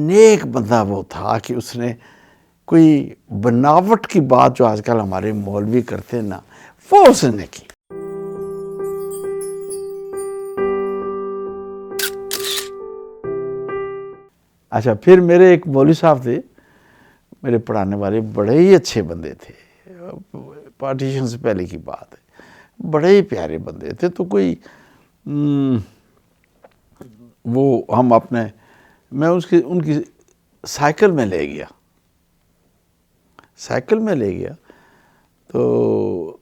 نیک بندہ وہ تھا کہ اس نے کوئی بناوٹ کی بات جو آج کل ہمارے مولوی کرتے ہیں نا، وہ اس نے کی۔ اچھا، پھر میرے ایک مولوی صاحب تھے، میرے پڑھانے والے، بڑے ہی اچھے بندے تھے، پارٹیشن سے پہلے کی بات ہے، بڑے ہی پیارے بندے تھے۔ تو کوئی وہ میں ان کی سائیکل میں لے گیا، تو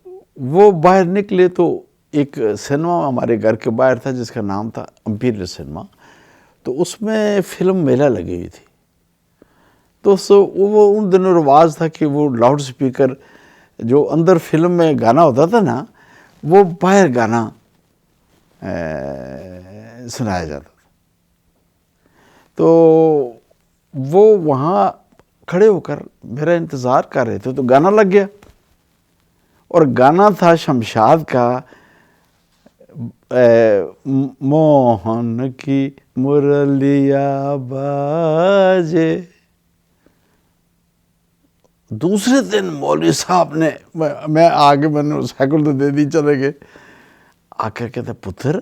وہ باہر نکلے تو ایک سنیما ہمارے گھر کے باہر تھا جس کا نام تھا امپیریل سنیما، تو اس میں فلم میلہ لگی ہوئی تھی۔ تو وہ ان دنوں رواج تھا کہ وہ لاؤڈ سپیکر جو اندر فلم میں گانا ہوتا تھا نا، وہ باہر گانا سنایا جاتا تھا۔ تو وہ وہاں کھڑے ہو کر میرا انتظار کر رہے تھے، تو گانا لگ گیا، اور گانا تھا شمشاد کا موہن کی مرلیاں باجے۔ دوسرے دن مولوی صاحب نے، میں آگے میں نے سائیکل تو دے دی، چلے گئے، آ کر کہتے پتر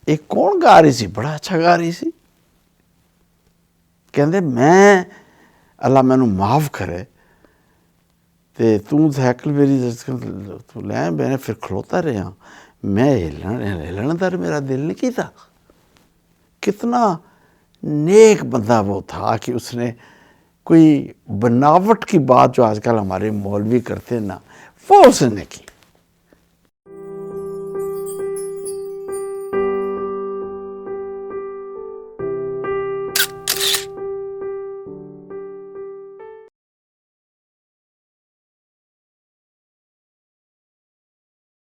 ایک کون گا رہی سی، بڑا اچھا گا رہی سی۔ کہندے میں اللہ مینوں معاف کرے تے تو سائیکل میری تو لے، میں نے پھر کھلوتا رہا، میں ہلن دا میرا دل نہیں کیتا۔ کتنا نیک بندہ وہ تھا کہ اس نے کوئی بناوٹ کی بات جو آج کل ہمارے مولوی کرتے ہیں نا، وہ اس نے کی۔